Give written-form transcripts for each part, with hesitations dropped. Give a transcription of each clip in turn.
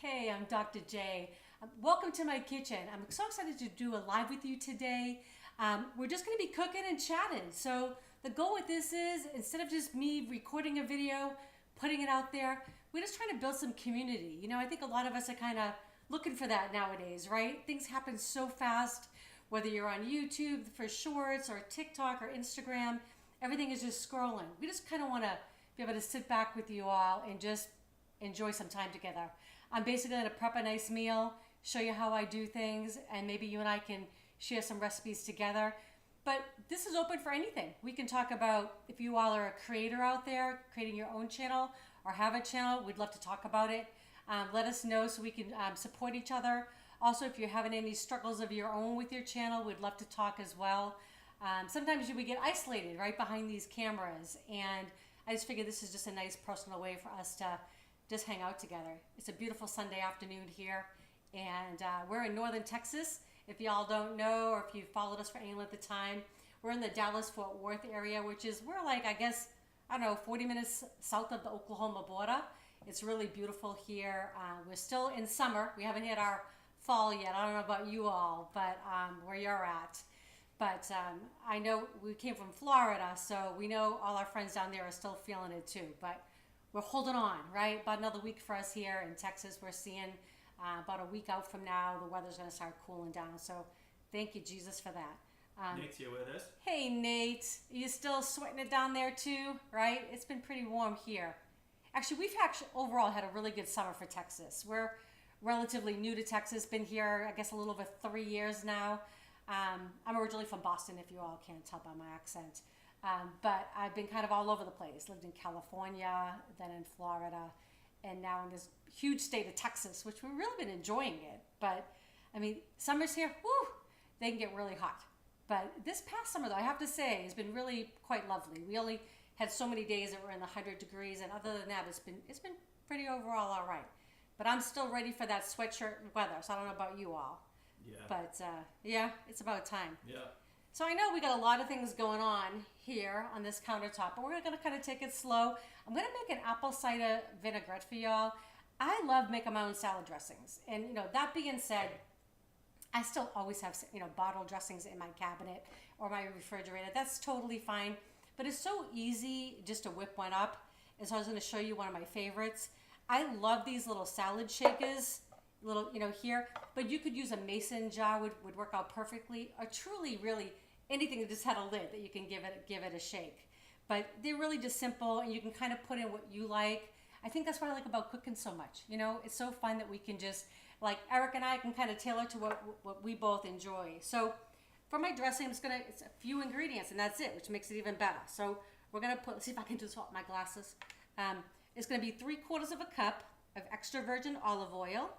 Hey, I'm Dr. J. Welcome to my kitchen. I'm so excited to do a live with you today. We're just going to be cooking and chatting. So the goal with this is, instead of just me recording a video, putting it out there, we're just trying to build some community. You know, I think a lot of us are kind of looking for that nowadays, right? Things happen so fast, whether you're on YouTube for shorts or TikTok or Instagram, everything is just scrolling. We just kind of want to be able to sit back with you all and just enjoy some time together. I'm basically going to prep a nice meal, show you how I do things, and maybe you and I can share some recipes together. But this is open for anything. We can talk about, if you all are a creator out there, creating your own channel or have a channel, we'd love to talk about it. Let us know so we can support each other. Also, if you're having any struggles of your own with your channel, we'd love to talk as well. Sometimes we get isolated right behind these cameras, and I just figured this is just a nice personal way for us to just hang out together. It's a beautiful Sunday afternoon here, and we're in northern Texas. If y'all don't know, or if you've followed us for any length of time, we're in the Dallas-Fort Worth area, which is, we're like, I guess, I don't know, 40 minutes south of the Oklahoma border. It's really beautiful here. We're still in summer. We haven't hit our fall yet. I don't know about you all, but where you're at. But I know we came from Florida, so we know all our friends down there are still feeling it too. But we're holding on, right? About another week for us here in Texas. We're seeing about a week out from now, the weather's going to start cooling down. So thank you, Jesus, for that. Nate's here with us. Hey, Nate. Are you still sweating it down there too, right? It's been pretty warm here. Actually, we've overall had a really good summer for Texas. We're relatively new to Texas, been here, I guess, a little over 3 years now. I'm originally from Boston, if you all can't tell by my accent. But I've been kind of all over the place. Lived in California, then in Florida, and now in this huge state of Texas, which we've really been enjoying it. But, I mean, summers here, whew, they can get really hot. But this past summer, though, I have to say, has been really quite lovely. We only had so many days that were in the 100 degrees, and other than that, it's been pretty overall all right. But I'm still ready for that sweatshirt weather, so I don't know about you all. Yeah. But, yeah, it's about time. Yeah. So I know we got a lot of things going on here on this countertop, but we're going to kind of take it slow. I'm going to make an apple cider vinaigrette for y'all. I love making my own salad dressings. And, you know, that being said, I still always have, you know, bottle dressings in my cabinet or my refrigerator. That's totally fine. But it's so easy just to whip one up. And so I was going to show you one of my favorites. I love these little salad shakers. Little, you know, here, but you could use a mason jar would work out perfectly, or truly really anything that just had a lid that you can give it a shake. But they're really just simple, and you can kind of put in what you like. I think that's what I like about cooking so much. You know, it's so fun that we can just, like Eric and I can kind of tailor to what we both enjoy. So for my dressing, it's a few ingredients, and that's it, which makes it even better. So we're gonna let's see if I can do this with my glasses. It's gonna be 3/4 of a cup of extra virgin olive oil,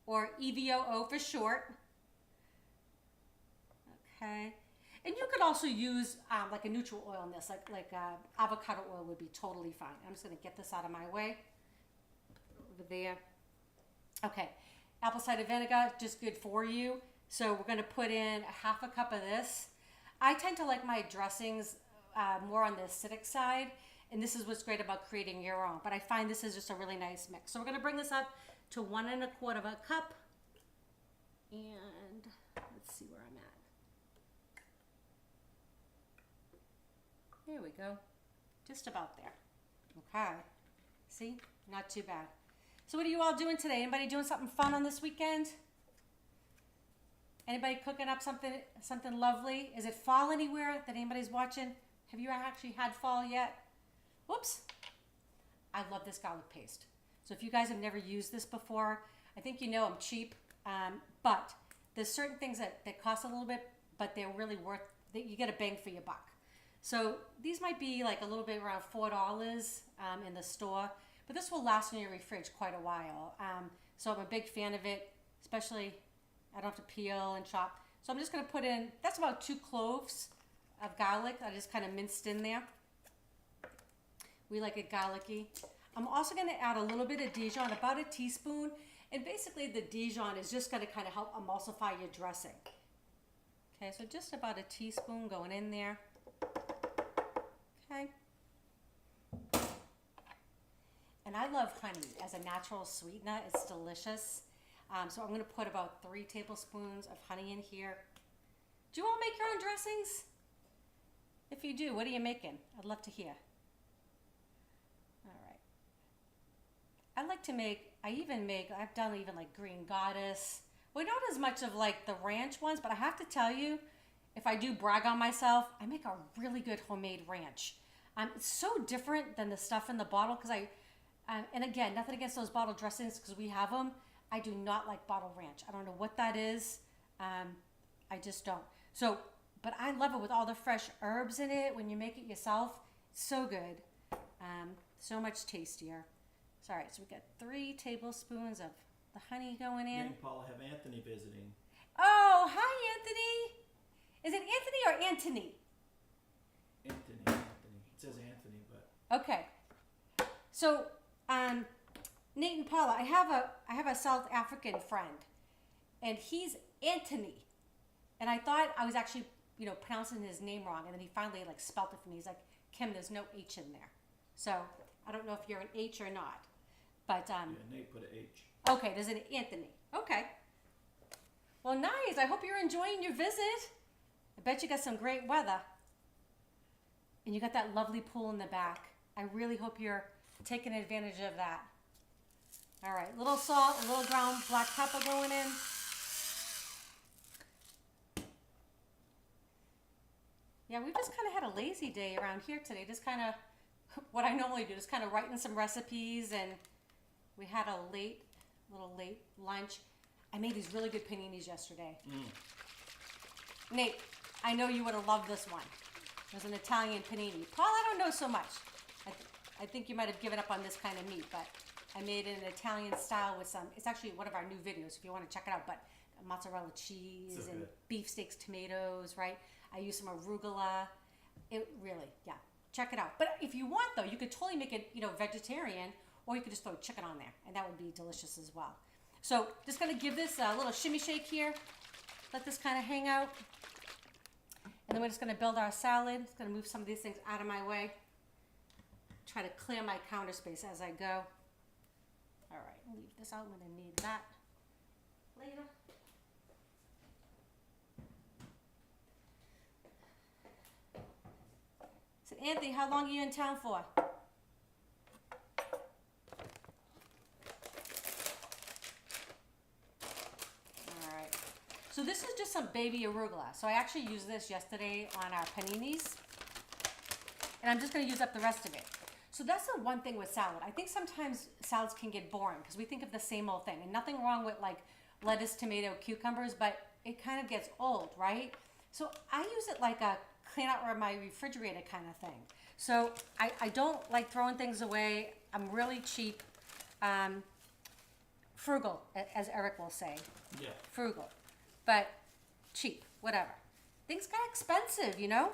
or EVOO for short. Okay. And you could also use like a neutral oil in this, like avocado oil would be totally fine. I'm just going to get this out of my way. Over there. Okay. Apple cider vinegar, just good for you. So we're going to put in 1/2 cup of this. I tend to like my dressings more on the acidic side, and this is what's great about creating your own. But I find this is just a really nice mix. So we're going to bring this up to 1 1/4 of a cup, and let's see where I'm at. There we go, just about there. Okay, see, not too bad. So what are you all doing today? Anybody doing something fun on this weekend? Anybody cooking up something lovely? Is it fall anywhere that anybody's watching? Have you actually had fall yet? Whoops, I love this garlic paste. So if you guys have never used this before, I think you know I'm cheap, but there's certain things that cost a little bit, but they're really worth, that you get a bang for your buck. So these might be like a little bit around $4 in the store, but this will last in your fridge quite a while. So I'm a big fan of it, especially I don't have to peel and chop. So I'm just gonna put in, that's about 2 cloves of garlic. I just kind of minced in there. We like it garlicky. I'm also going to add a little bit of Dijon, about a teaspoon, and basically the Dijon is just going to kind of help emulsify your dressing. Okay, so just about a teaspoon going in there. Okay. And And I love honey as a natural sweetener. It's delicious. So I'm going to put about 3 tablespoons of honey in here. Do you all make your own dressings? If you do, what are you making? I'd love to hear. All right. I like to make, I've done even like Green Goddess. Well, not as much of like the ranch ones, but I have to tell you, if I do brag on myself, I make a really good homemade ranch. It's so different than the stuff in the bottle because and again, nothing against those bottle dressings because we have them. I do not like bottle ranch. I don't know what that is. I just don't. So, but I love it with all the fresh herbs in it when you make it yourself. It's so good. So much tastier. So, all right, so we got 3 tablespoons of the honey going in. Me and Paula have Anthony visiting. Oh, hi, Anthony. Is it Anthony or Antony? Anthony. It says Anthony, but... Okay. So, Nate and Paula, I have a South African friend, and he's Antony. And I thought I was actually, pronouncing his name wrong, and then he finally spelt it for me. He's like, Kim, there's no H in there. So I don't know if you're an H or not, but yeah, Nate put an H. Okay, there's an Anthony. Okay. Well, nice. I hope you're enjoying your visit. I bet you got some great weather, and you got that lovely pool in the back. I really hope you're taking advantage of that. All right, a little salt, a little ground black pepper going in. Yeah, we just kind of had a lazy day around here today. Just kind of what I normally do, just kind of writing some recipes, and we had a little late lunch. I made these really good paninis yesterday. Nate, I know you would have loved this one. It was an Italian panini. Paul, I don't know so much. I think you might have given up on this kind of meat, but I made it in Italian style with it's actually one of our new videos if you want to check it out, but mozzarella cheese So and good. beef steaks, tomatoes, right? I used some arugula. It really, yeah, check it out. But if you want though, you could totally make it, vegetarian, or you could just throw chicken on there and that would be delicious as well. So just gonna give this a little shimmy shake here. Let this kind of hang out. And then we're just gonna build our salad. Just gonna move some of these things out of my way. Try to clear my counter space as I go. All right, leave this out. I'm gonna need that later. So Anthony, how long are you in town for? Alright. So this is just some baby arugula. So I actually used this yesterday on our paninis. And I'm just going to use up the rest of it. So that's the one thing with salad. I think sometimes salads can get boring because we think of the same old thing. And nothing wrong with like lettuce, tomato, cucumbers, but it kind of gets old, right? So I use it like a clean out of my refrigerator kind of thing. So I don't like throwing things away. I'm really cheap. Frugal, as Eric will say. Yeah. Frugal. But cheap, whatever. Things got expensive, you know?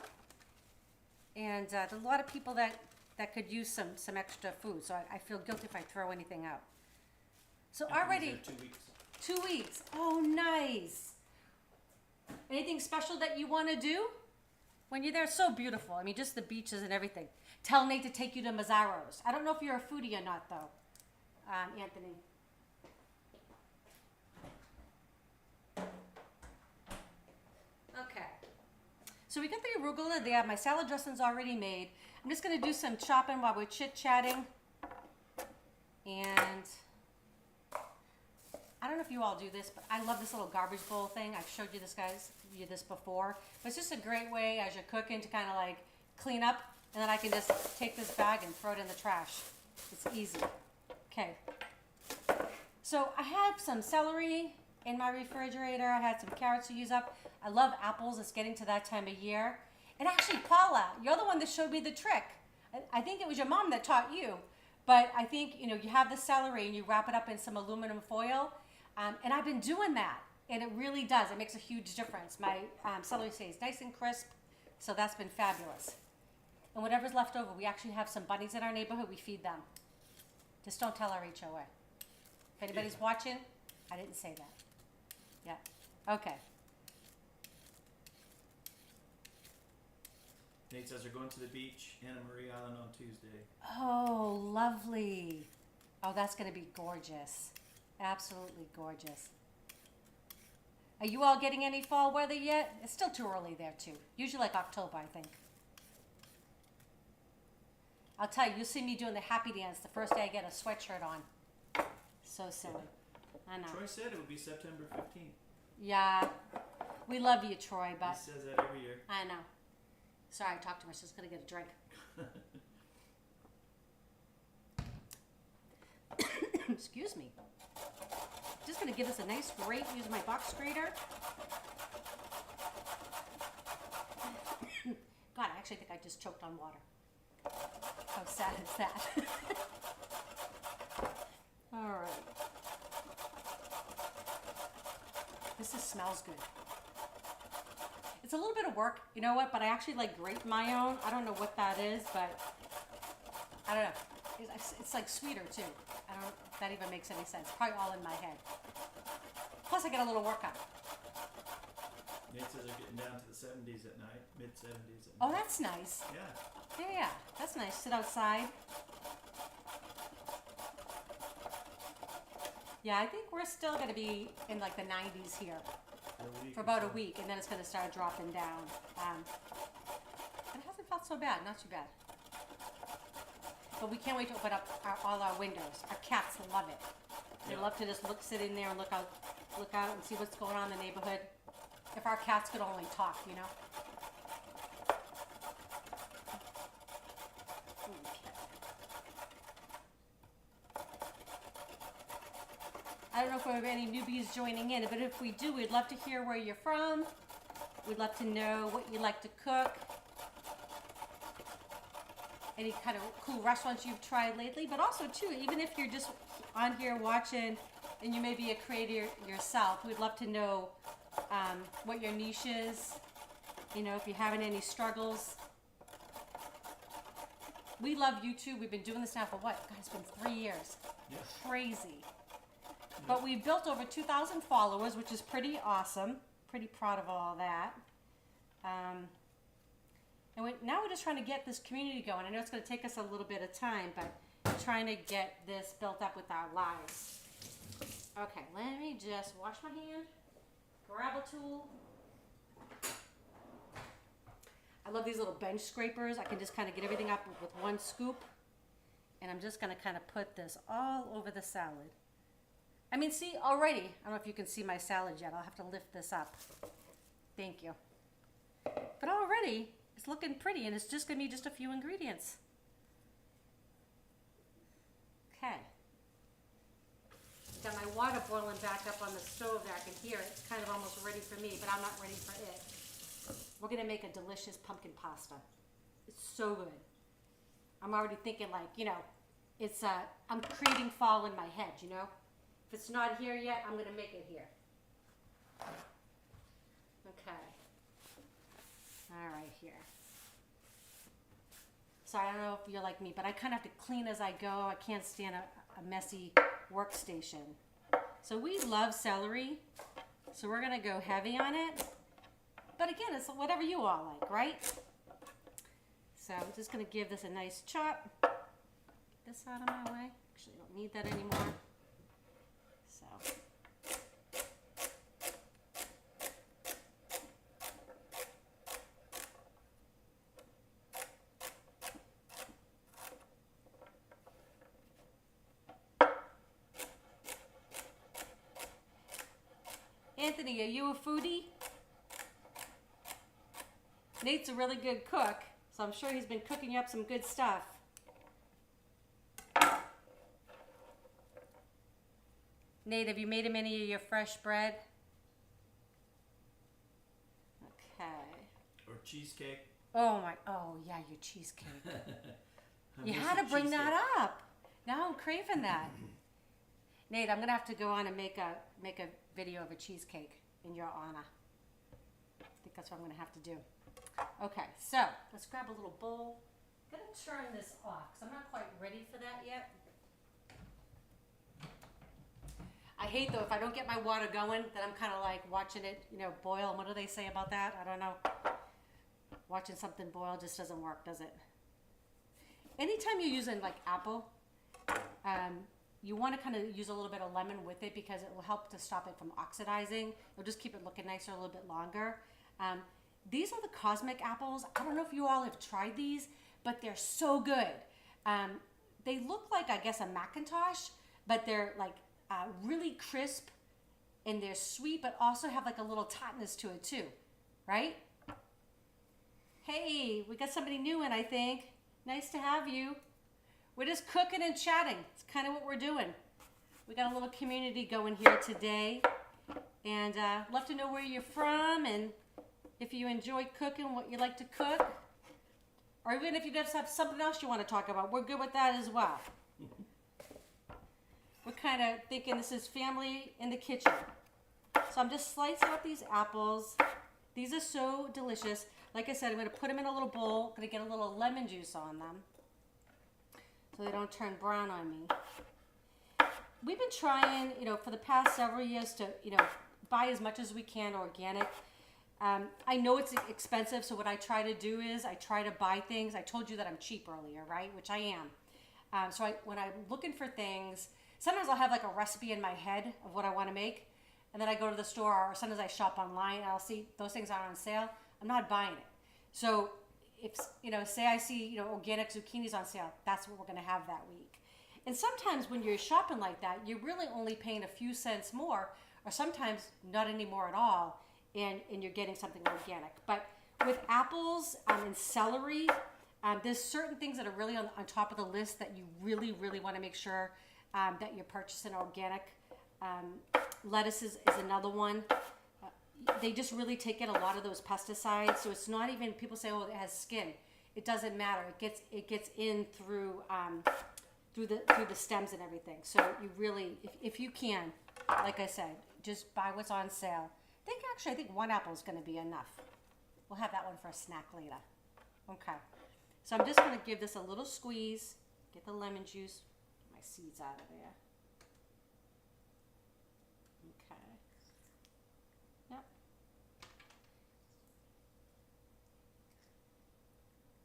And there's a lot of people that could use some extra food. So I feel guilty if I throw anything out. So already... 2 weeks. 2 weeks. Oh, nice. Anything special that you want to do? When you're there, it's so beautiful. I mean, just the beaches and everything. Tell Nate to take you to Mazzaro's. I don't know if you're a foodie or not, though, Anthony. Okay. So we got the arugula there. My salad dressing's already made. I'm just going to do some chopping while we're chit-chatting. And I don't know if you all do this, but I love this little garbage bowl thing. I've showed you this before. But it's just a great way as you're cooking to kind of like clean up, and then I can just take this bag and throw it in the trash. It's easy. Okay. So I have some celery in my refrigerator. I had some carrots to use up. I love apples. It's getting to that time of year. And actually, Paula, you're the one that showed me the trick. I think it was your mom that taught you. But I think, you have the celery and you wrap it up in some aluminum foil. And I've been doing that. And it really does. It makes a huge difference. My celery stays nice and crisp. So that's been fabulous. And whatever's left over, we actually have some bunnies in our neighborhood. We feed them. Just don't tell our HOA. If anybody's watching, I didn't say that. Yeah. Okay. Nate says they're going to the beach, Anna Marie Island on Tuesday. Oh, lovely. Oh, that's going to be gorgeous. Absolutely gorgeous. Are you all getting any fall weather yet? It's still too early there too. Usually like October, I think. I'll tell you, you'll see me doing the happy dance the first day I get a sweatshirt on. So silly. I know. Troy said it would be September 15th. Yeah. We love you, Troy, but... He says that every year. I know. Sorry, I talked too much. Just going to get a drink. Excuse me. Just going to give this a nice grate using my box grater. God, I actually think I just choked on water. How sad is that? All right. This smells good. It's a little bit of work, you know what? But I actually like grate my own. I don't know what that is, but I don't know. It's like sweeter too. I don't know if that even makes any sense. Probably all in my head. Plus, I get a little workout. Nate says they're getting down to the 70s at night, mid 70s. Oh, that's nice. Yeah. Yeah, that's nice. Sit outside. Yeah, I think we're still going to be in like the 90s here for about a week, and then it's going to start dropping down. It hasn't felt so bad, not too bad. But we can't wait to open up all our windows. Our cats love it. They love to just sit in there and look out and see what's going on in the neighborhood. If our cats could only talk, you know. I don't know if we have any newbies joining in, but if we do, we'd love to hear where you're from. We'd love to know what you like to cook. Any kind of cool restaurants you've tried lately, but also too, even if you're just on here watching and you may be a creator yourself, we'd love to know what your niche is. You know, if you're having any struggles. We love YouTube. We've been doing this now for what? God, it's been 3 years. Yes. Crazy. But we've built over 2,000 followers, which is pretty awesome. Pretty proud of all that. And now we're just trying to get this community going. I know it's going to take us a little bit of time, but we're trying to get this built up with our lives. Okay, let me just wash my hand, grab a tool. I love these little bench scrapers. I can just kind of get everything up with one scoop. And I'm just going to kind of put this all over the salad. I mean, see, already, I don't know if you can see my salad yet. I'll have to lift this up. Thank you. But already, it's looking pretty, and it's just going to be just a few ingredients. Okay. Got my water boiling back up on the stove there. I can hear it. It's kind of almost ready for me, but I'm not ready for it. We're going to make a delicious pumpkin pasta. It's so good. I'm already thinking like, you know, it's, I'm creating fall in my head, you know? If it's not here yet, I'm going to make it here. Okay. All right, here. Sorry, I don't know if you're like me, but I kind of have to clean as I go. I can't stand a messy workstation. So we love celery, so we're going to go heavy on it. But again, it's whatever you all like, right? So I'm just going to give this a nice chop. Get this out of my way. Actually, I don't need that anymore. So. Anthony, are you a foodie? Nate's a really good cook, so I'm sure he's been cooking you up some good stuff. Nate, have you made him any of your fresh bread? Okay. Or cheesecake. Oh yeah, your cheesecake. You had to bring that up. Now I'm craving that. Nate, I'm gonna have to go on and make a video of a cheesecake in your honor. I think that's what I'm gonna have to do. Okay, so let's grab a little bowl. I'm gonna turn this off because I'm not quite ready for that yet. I hate though if I don't get my water going, then I'm kind of like watching it, you know, boil. What do they say about that? I don't know. Watching something boil just doesn't work, does it? Anytime you're using like apple, you want to kind of use a little bit of lemon with it because it will help to stop it from oxidizing. It'll just keep it looking nicer a little bit longer. These are the Cosmic apples. I don't know if you all have tried these, but they're so good. They look like, I guess, a Macintosh, but they're like really crisp and they're sweet, but also have like a little tartness to it too, right? Hey, we got somebody new in, I think. Nice to have you. We're just cooking and chatting. It's kind of what we're doing. We got a little community going here today. And love to know where you're from and if you enjoy cooking, what you like to cook. Or even if you just have something else you want to talk about, we're good with that as well. We're kind of thinking this is family in the kitchen. So I'm just slicing up these apples. These are so delicious. Like I said, I'm going to put them in a little bowl. I'm going to get a little lemon juice on them so they don't turn brown on me. We've been trying, for the past several years to, buy as much as we can organic. I know it's expensive, so what I try to do is I try to buy things. I told you that I'm cheap earlier, right? Which I am. So when I'm looking for things, sometimes I'll have like a recipe in my head of what I want to make, and then I go to the store, or sometimes I shop online and I'll see those things are on sale. I'm not buying it. So if, say I see, organic zucchinis on sale, that's what we're going to have that week. And sometimes when you're shopping like that, you're really only paying a few cents more, or sometimes not any more at all, and you're getting something organic. But with apples and celery, there's certain things that are really on top of the list that you really, really want to make sure that you're purchasing organic. Lettuce is another one. They just really take in a lot of those pesticides, so it's not even, people say, oh, it has skin. It doesn't matter. It gets in through the stems and everything. So you really, if you can, like I said, just buy what's on sale. I think one apple is going to be enough. We'll have that one for a snack later. Okay. So I'm just going to give this a little squeeze, get the lemon juice, get my seeds out of there. Okay. Yep.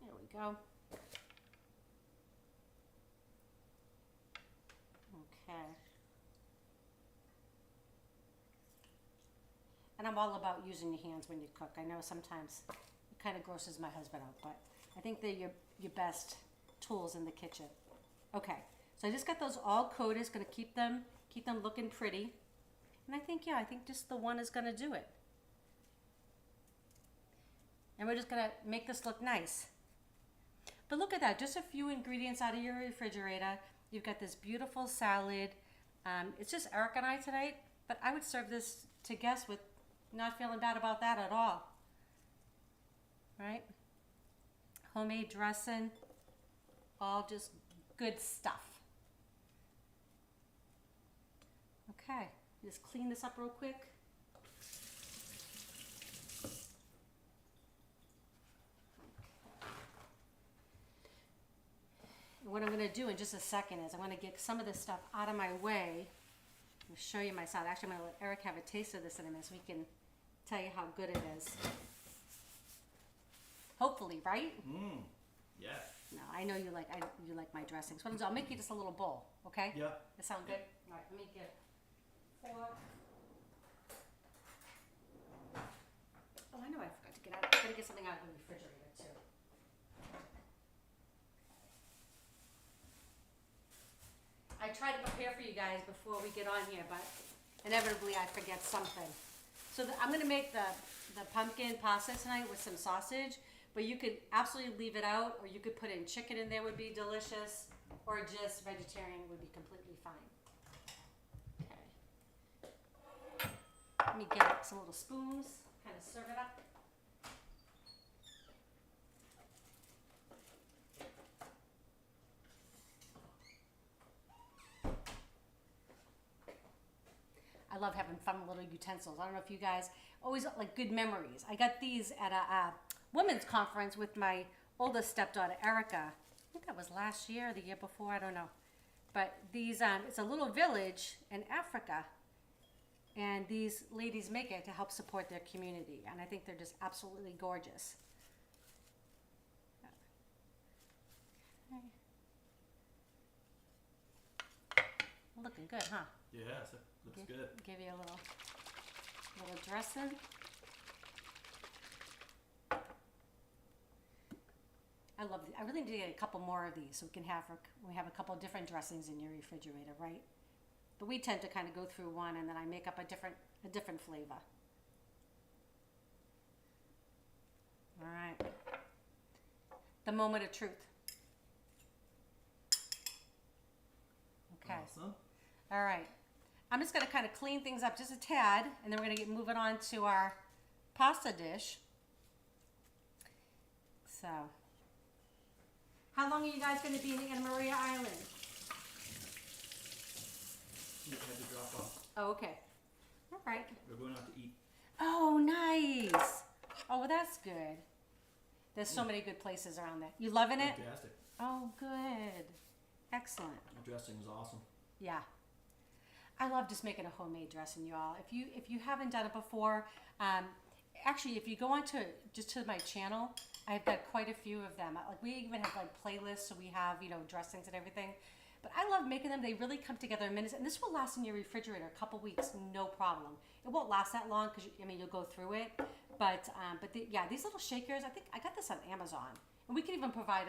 There we go. Okay. And I'm all about using your hands when you cook. I know sometimes it kind of grosses my husband out, but I think they're your best tools in the kitchen. Okay, so I just got those all coated. It's gonna keep them looking pretty. And I think just the one is gonna do it. And we're just gonna make this look nice. But look at that, just a few ingredients out of your refrigerator. You've got this beautiful salad. It's just Eric and I tonight, but I would serve this to guests with not feeling bad about that at all. Right? Homemade dressing, all just good stuff. Okay, just clean this up real quick. And what I'm going to do in just a second is I'm going to get some of this stuff out of my way. I'll show you my salad. Actually, I'm going to let Eric have a taste of this in a minute so he can tell you how good it is. Hopefully, right? Yeah. No, I know you like my dressings. What I'll do, I'll make you just a little bowl, okay? Yeah. That sound good? All right, let me get 4. Oh, I know I forgot to get out. I gotta get something out of the refrigerator too. I try to prepare for you guys before we get on here, but inevitably I forget something. So I'm going to make the pumpkin pasta tonight with some sausage, but you could absolutely leave it out, or you could put in chicken in there, would be delicious, or just vegetarian would be completely fine. Okay. Let me get some little spoons, kind of serve it up. I love having fun little utensils. I don't know if you guys always like good memories. I got these at a women's conference with my oldest stepdaughter, Erica. I think that was last year or the year before, I don't know. But these, it's a little village in Africa, and these ladies make it to help support their community. And I think they're just absolutely gorgeous. Okay. looking good, huh? Yeah, so looks good. Give you a little dressing. I love these. I really need to get a couple more of these so we have a couple different dressings in your refrigerator, right? But we tend to kind of go through one and then I make up a different flavor. All right. The moment of truth. Okay. Awesome. All right. I'm just going to kind of clean things up just a tad, and then we're going to get moving on to our pasta dish. So, how long are you guys going to be in Anna Maria Island? You had to drop off. Oh, okay. All right. We're going out to eat. Oh, nice. Oh, well, that's good. There's so many good places around there. You loving it? Fantastic. Oh, good. Excellent. The dressing was awesome. Yeah. I love just making a homemade dressing, y'all. If you haven't done it before, actually, if you go on to my channel, I've got quite a few of them. Like we even have like playlists, so we have dressings and everything. But I love making them. They really come together in minutes, and this will last in your refrigerator a couple weeks, no problem. It won't last that long because you'll go through it. But these little shakers, I think I got this on Amazon, and we can even provide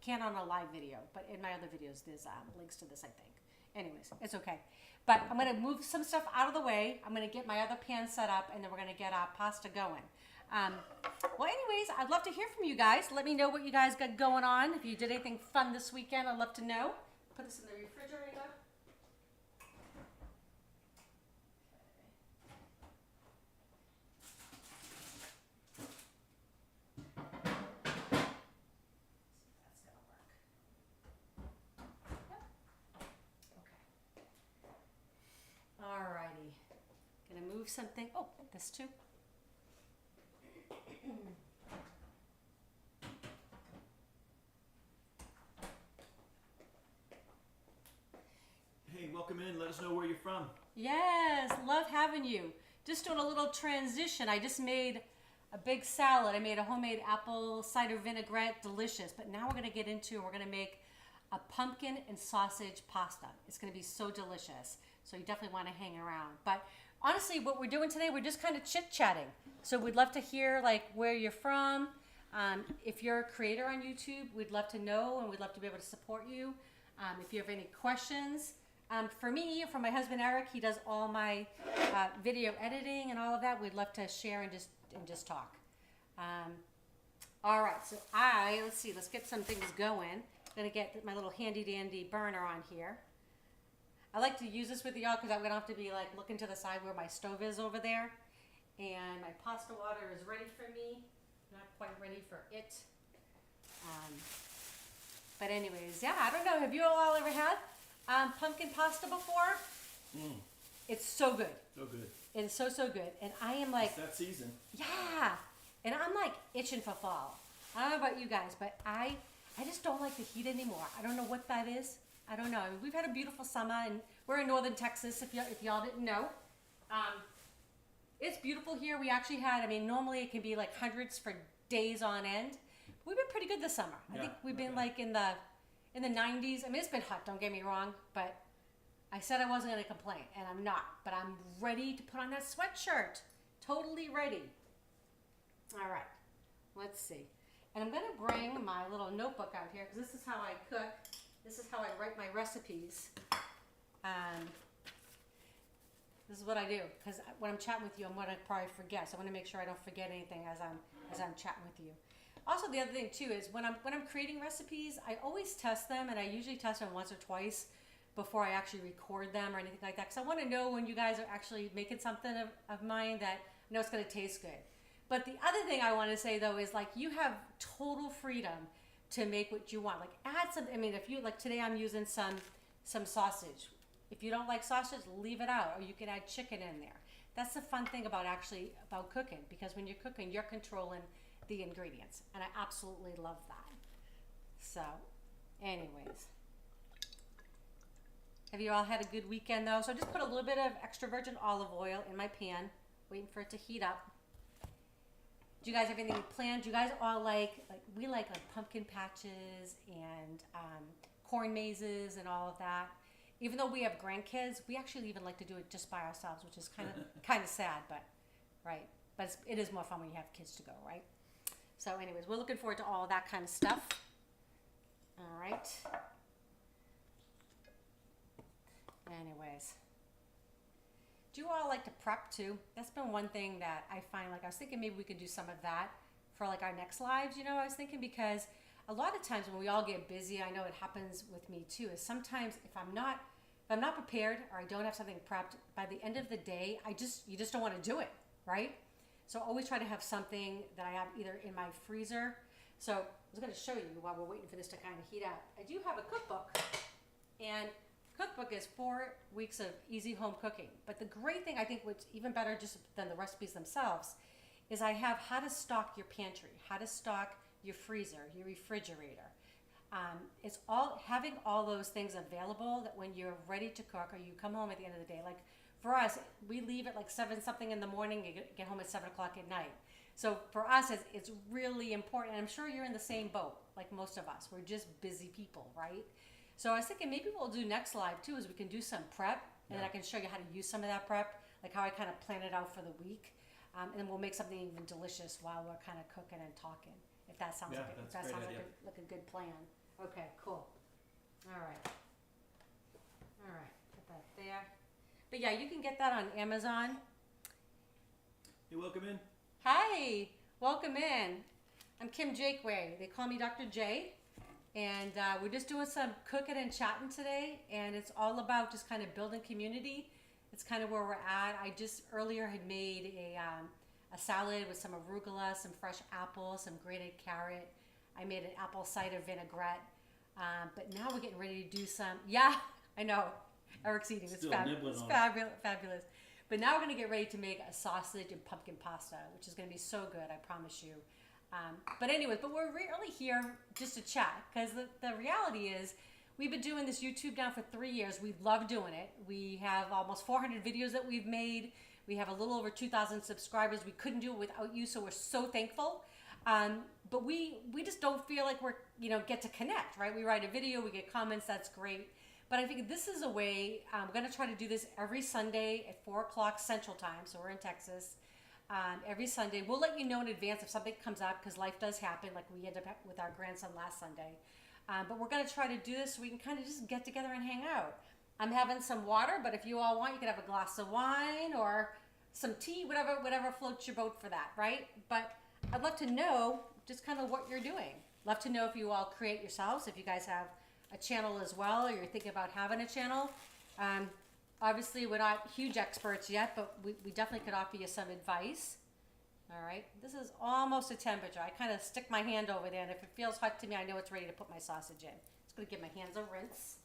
can't on a live video, but in my other videos there's links to this, I think. Anyways, it's okay. But I'm going to move some stuff out of the way. I'm going to get my other pan set up, and then we're going to get our pasta going. Well, anyways, I'd love to hear from you guys. Let me know what you guys got going on. If you did anything fun this weekend, I'd love to know. Put this in the refrigerator. Alrighty, gonna move something. Oh, this too. Hey, welcome in. Let us know where you're from. Yes, love having you. Just doing a little transition. I just made a big salad. I made a homemade apple cider vinaigrette, delicious. But now we're gonna make a pumpkin and sausage pasta. It's gonna be so delicious. So you definitely want to hang around. But honestly, what we're doing today, we're just kind of chit-chatting. So we'd love to hear like where you're from. If you're a creator on YouTube, we'd love to know, and we'd love to be able to support you. If you have any questions. For me, for my husband Eric, he does all my video editing and all of that. We'd love to share and just talk. All right, so let's get some things going. I'm gonna get my little handy dandy burner on here. I like to use this with y'all because I'm gonna have to be like looking to the side where my stove is over there. And my pasta water is ready for me. Not quite ready for it. But anyways, yeah, I don't know. Have you all ever had pumpkin pasta before? It's so good. So good. It's so good. And I am like, It's that season. yeah. And I'm like itching for fall. I don't know about you guys, but I just don't like the heat anymore. I don't know what that is. I don't know. I mean, we've had a beautiful summer, and we're in northern Texas, if y'all didn't know. It's beautiful here. We actually had, normally it can be like hundreds for days on end. We've been pretty good this summer. I think we've been like in the 90s. It's been hot, don't get me wrong, but I said I wasn't going to complain, and I'm not. But I'm ready to put on that sweatshirt. Totally ready. All right. Let's see. And I'm going to bring my little notebook out here because this is how I cook. This is how I write my recipes. This is what I do because when I'm chatting with you, I'm going to probably forget. So I want to make sure I don't forget anything as I'm chatting with you. Also, the other thing too is when I'm creating recipes, I always test them, and I usually test them once or twice before I actually record them or anything like that. Because I want to know when you guys are actually making something of mine that I know it's going to taste good. But the other thing I want to say though is like you have total freedom to make what you want. Like add some, if you, like today I'm using some sausage. If you don't like sausage, leave it out, or you can add chicken in there. That's the fun thing about cooking, because when you're cooking, you're controlling the ingredients, and I absolutely love that. So, anyways. Have you all had a good weekend though? So I just put a little bit of extra virgin olive oil in my pan, waiting for it to heat up. Do you guys have anything planned? Do you guys all we like pumpkin patches and corn mazes and all of that? even though we have grandkids, we actually even like to do it just by ourselves, which is kind of sad, but right. But it is more fun when you have kids to go, right? So anyways, we're looking forward to all that kind of stuff. All right. Anyways. Do you all like to prep too? That's been one thing that I find, like I was thinking maybe we could do some of that for like our next lives, you know, I was thinking because a lot of times when we all get busy, I know it happens with me too, is sometimes if I'm not prepared or I don't have something prepped, by the end of the day, you just don't want to do it, right? So I always try to have something that I have either in my freezer. So I was going to show you while we're waiting for this to kind of heat up. I do have a cookbook, and cookbook is 4 weeks of easy home cooking. But the great thing, I think, what's even better just than the recipes themselves, is I have how to stock your pantry, how to stock your freezer, your refrigerator. It's all having all those things available that when you're ready to cook or you come home at the end of the day, like for us, we leave at like 7 something in the morning, you get home at 7 o'clock at night. So for us, it's really important. And I'm sure you're in the same boat, like most of us. We're just busy people, right? So I was thinking maybe what we'll do next live too is we can do some prep, and then I can show you how to use some of that prep, like how I kind of plan it out for the week. And then we'll make something even delicious while we're kind of cooking and talking, if that sounds like if that sounds like a good plan. Okay, cool. All right, put that there. But yeah, you can get that on Amazon. Hey, welcome in. Hi, welcome in. I'm Kim Jakeway. They call me Dr. J. And we're just doing some cooking and chatting today, and it's all about just kind of building community. It's kind of where we're at. I just earlier had made a salad with some arugula, some fresh apples, some grated carrot. I made an apple cider vinaigrette. But now we're getting ready to do some, yeah, I know. Eric's eating. It's fabulous. But now we're going to get ready to make a sausage and pumpkin pasta, which is going to be so good, I promise you. But anyways, we're really here just to chat, because the reality is we've been doing this YouTube now for 3 years. We love doing it. We have almost 400 videos that we've made. We have a little over 2,000 subscribers. We couldn't do it without you, so we're so thankful. But we just don't feel like we're, get to connect, right? We write a video, we get comments, that's great. But I think this is a way, we're going to try to do this every Sunday at 4 o'clock Central Time, so we're in Texas. Every Sunday. We'll let you know in advance if something comes up, because life does happen, like we ended up with our grandson last Sunday. But we're going to try to do this so we can kind of just get together and hang out. I'm having some water, but if you all want, you can have a glass of wine or some tea, whatever floats your boat for that, right? But I'd love to know just kind of what you're doing. Love to know if you all create yourselves, if you guys have a channel as well, or you're thinking about having a channel. Obviously, we're not huge experts yet, but we definitely could offer you some advice. All right, this is almost a temperature. I kind of stick my hand over there, and if it feels hot to me, I know it's ready to put my sausage in. Just going to give my hands a rinse.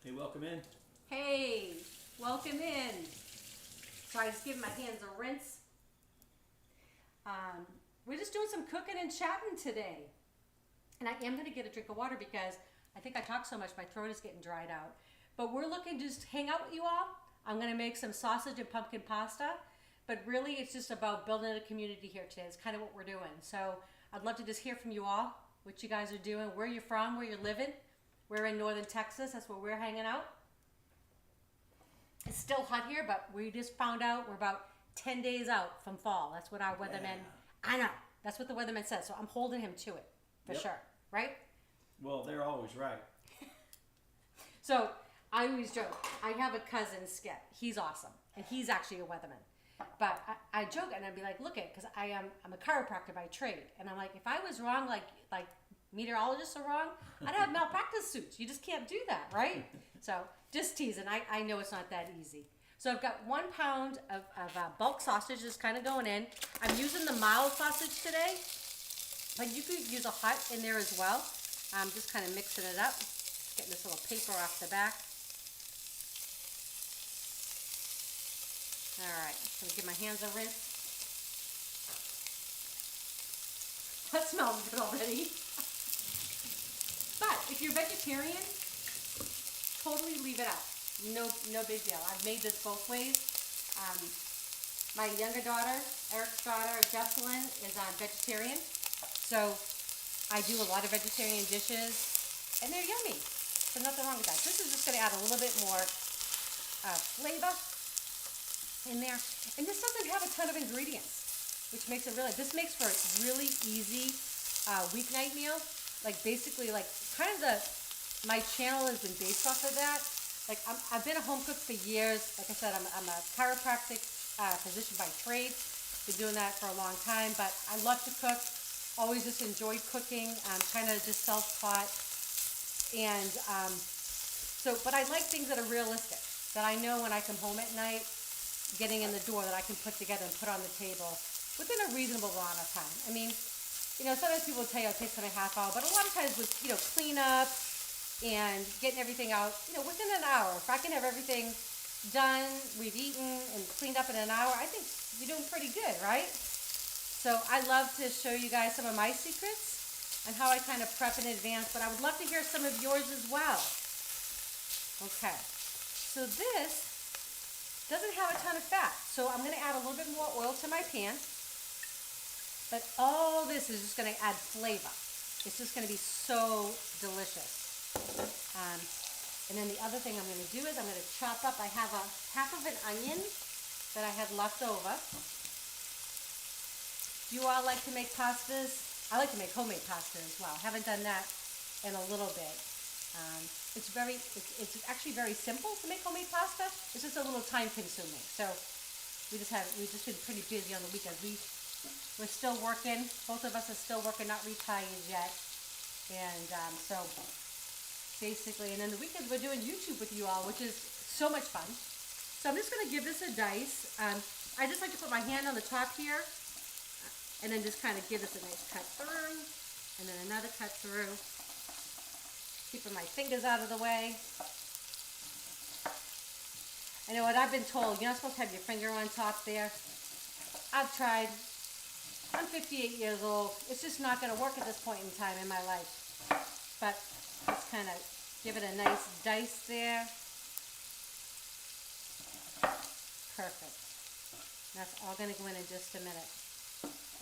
Hey, welcome in. Hey, welcome in. So I just give my hands a rinse. We're just doing some cooking and chatting today. And I am going to get a drink of water because I think I talk so much, my throat is getting dried out. But we're looking to just hang out with you all. I'm going to make some sausage and pumpkin pasta. But really, it's just about building a community here today. It's kind of what we're doing. So I'd love to just hear from you all, what you guys are doing, where you're from, where you're living. We're in northern Texas. That's where we're hanging out. It's still hot here, but we just found out we're about 10 days out from fall. That's what our weatherman, I know, that's what the weatherman says. So I'm holding him to it, for sure, right? Well, they're always right. So I always joke, I have a cousin, Skip. He's awesome, and he's actually a weatherman. But I joke, and I'd be like, look it, because I'm a chiropractor by trade. And I'm like, if I was wrong, like meteorologists are wrong, I'd have malpractice suits. You just can't do that, right? So just teasing. I know it's not that easy. So I've got 1 pound of bulk sausage just kind of going in. I'm using the mild sausage today, but you could use a hut in there as well. I'm just kind of mixing it up. Just getting this little paper off the back. All right, I'm gonna give my hands a rinse. That smells good already. But if you're vegetarian, totally leave it out. No big deal. I've made this both ways. My younger daughter, Eric's daughter, Jesselyn, is vegetarian. So I do a lot of vegetarian dishes, and they're yummy. So nothing wrong with that. This is just going to add a little bit more flavor in there. And this doesn't have a ton of ingredients, which makes it really, this makes for a really easy weeknight meal. Like basically like kind of my channel has been based off of that. Like I've been a home cook for years. Like I said, I'm a chiropractic physician by trade. Been doing that for a long time, but I love to cook. Always just enjoyed cooking. I'm kind of just self-taught. And but I like things that are realistic, that I know when I come home at night, getting in the door, that I can put together and put on the table within a reasonable amount of time. I mean, sometimes people will tell you it takes them a half hour, but a lot of times with, clean up and getting everything out, within an hour. If I can have everything done, we've eaten and cleaned up in an hour, I think you're doing pretty good, right? So I love to show you guys some of my secrets and how I kind of prep in advance, but I would love to hear some of yours as well. Okay, so this doesn't have a ton of fat, so I'm going to add a little bit more oil to my pan, but all this is just going to add flavor. It's just going to be so delicious. And then the other thing I'm going to do is I'm going to chop up, I have a half of an onion that I had left over. You all like to make pastas? I like to make homemade pasta as well. Haven't done that in a little bit. It's actually very simple to make homemade pasta. It's just a little time consuming. So we've just been pretty busy on the weekends. We're still working. Both of us are still working, not retired yet. And so basically, and then the weekends we're doing YouTube with you all, which is so much fun. So I'm just going to give this a dice. I just like to put my hand on the top here and then just kind of give this a nice cut through and then another cut through. Keeping my fingers out of the way. I know what I've been told, you're not supposed to have your finger on top there. I've tried. I'm 58 years old. It's just not going to work at this point in time in my life. But just kind of give it a nice dice there. Perfect. That's all going to go in just a minute.